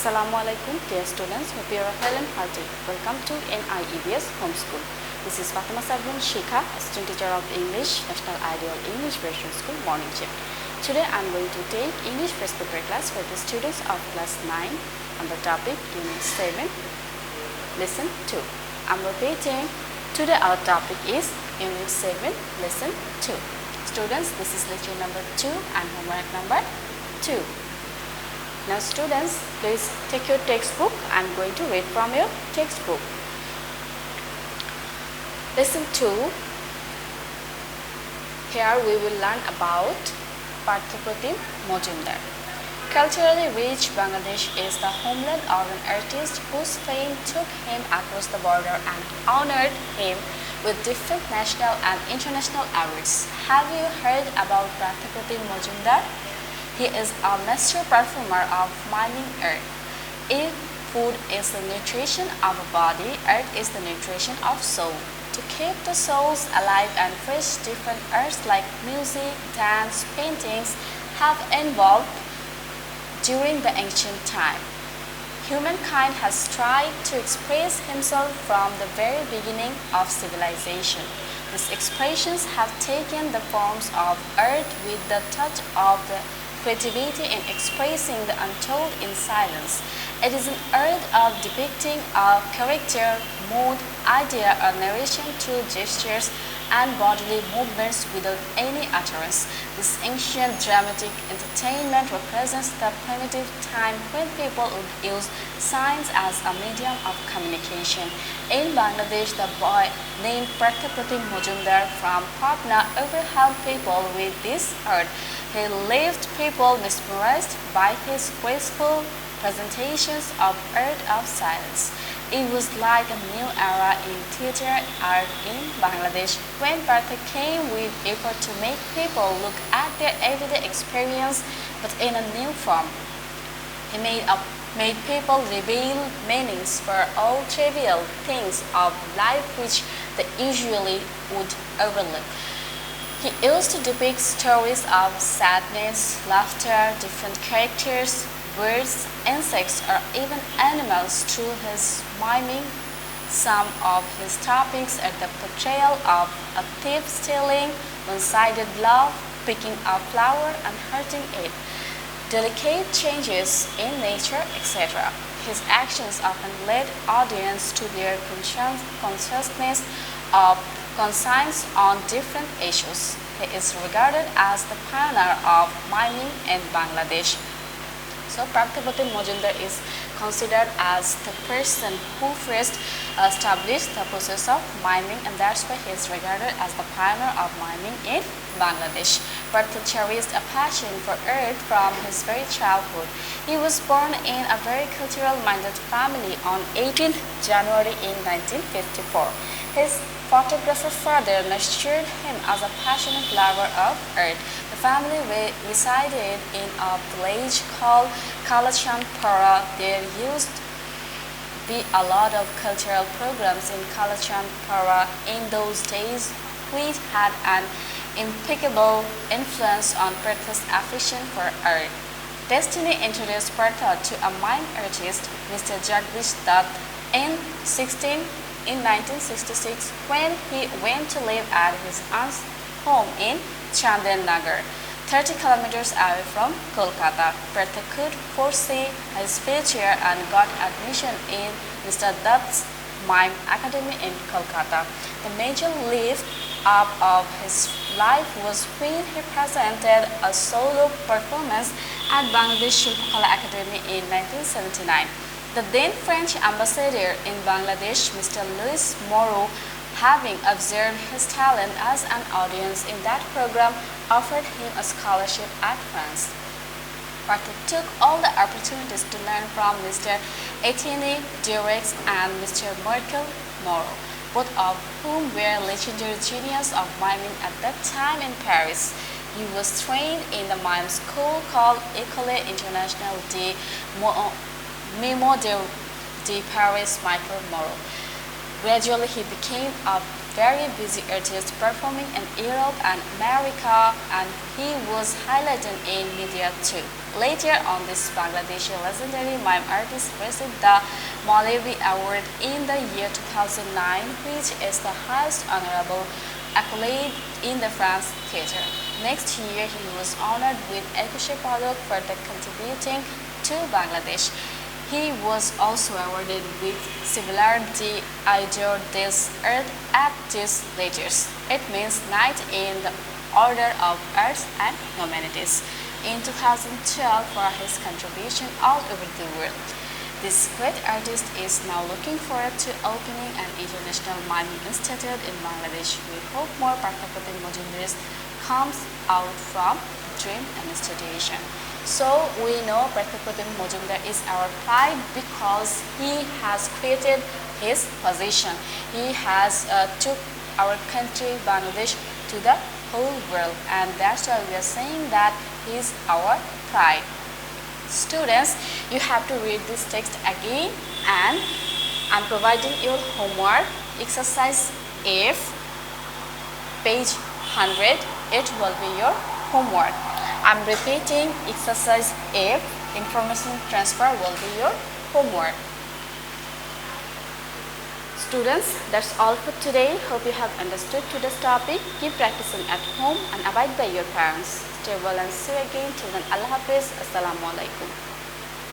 Assalamualaikum dear students, hope you are well and healthy. Welcome to NIEBS Homeschool. This is Fatema Sabrin, assistant teacher of English, National Ideal English Version School, morning shift. Today I am going to take English first paper class for the students of class 9 on the topic Unit-7, Lesson 2. I am repeating, today our topic is Unit-7, Lesson 2. Students, this is lecture number 2 and homework number 2. Now students, please take your textbook. I am going to read from your textbook. Lesson 2. Here we will learn about Fatema Mojumdar. Culturally rich, Bangladesh is the homeland of an artist whose fame took him across the border and honored him with different national and international awards. Have you heard about Fatema Mojumdar? He is a master performer of miming earth. If food is the nutrition of a body, earth is the nutrition of soul. To keep the souls alive and fresh, different arts like music, dance, paintings have evolved during the ancient time. Humankind has tried to express himself from the very beginning of civilization. These expressions have taken the forms of art with the touch of the creativity in expressing the untold in silence. It is an art of depicting a character, mood, idea, or narration through gestures and bodily movements without any utterance. This ancient dramatic entertainment represents the primitive time when people would use signs as a medium of communication. In Bangladesh, the boy named Fatema Mojumdar from Patna overwhelmed people with this art. He left people mesmerized by his graceful presentations of art of silence. It was like a new era in theater art in Bangladesh when Fatema came with effort to make people look at their everyday experience but in a new form. He made people reveal meanings for all trivial things of life which they usually would overlook. He used to depict stories of sadness, laughter, different characters, birds, insects, or even animals through his miming. Some of his topics are the portrayal of a thief stealing, one-sided love, picking a flower and hurting it, delicate changes in nature, etc. His actions often led audience to their consciousness of conscience on different issues. He is regarded as the pioneer of miming in Bangladesh. So Fatema Mojumdar is considered as the person who first established the process of miming, and that's why he is regarded as the pioneer of miming in Bangladesh. Fatema cherished a passion for art from his very childhood. He was born in a very cultural-minded family on 18th January in 1954. His photographer father nurtured him as a passionate lover of art. The family resided in a village called Kalachandpara. There used to be a lot of cultural programs in Kalachandpara in those days, which had an impeccable influence on Fatema's affection for art. Destiny introduced Fatema to a mime artist, Mr. Jagdish Dutt, in 1966 when he went to live at his aunt's home in Chandennagar, 30 kilometers away from Kolkata. Fatema could foresee his future and got admission in Mr. Dutt's Mime Academy in Kolkata. The major lift up of his life was when he presented a solo performance at Bangladesh Shilpakala Academy in 1979. The then French ambassador in Bangladesh, Mr. Louis Moreau, having observed his talent as an audience in that program, offered him a scholarship at France. Fatema took all the opportunities to learn from Mr. Etienne Durex and Mr. Michael Moreau, both of whom were legendary geniuses of miming at that time in Paris. He was trained in the mime school called École Internationale de Mime de Paris Michael Moreau. Gradually, he became a very busy artist performing in Europe and America, and he was highlighted in media too. Later on, this Bangladeshi legendary mime artist received the Malawi Award in the year 2009, which is the highest honorable accolade in the France theatre. Next year, he was honored with Ekushe Padak for contributing to Bangladesh. He was also awarded with similarity Idor des Arts at these letters. It means Knight in the Order of Arts and Humanities in 2012 for his contribution all over the world. This great artist is now looking forward to opening an international miming institute in Bangladesh. We hope more Parthapratim Majumdars comes out from dream and institution. So we know Parthapratim Majumdar is our pride because he has created his position. He has took our country Bangladesh to the whole world, and that's why we are saying that he is our pride. Students, you have to read this text again, and I'm providing your homework. Exercise F, page 100. It will be your homework. I'm repeating exercise F. Information transfer will be your homework. Students, that's all for today. Hope you have understood today's topic. Keep practicing at home and abide by your parents. Stay well and see you again. Till then, Allah Hafiz. Assalamu alaikum.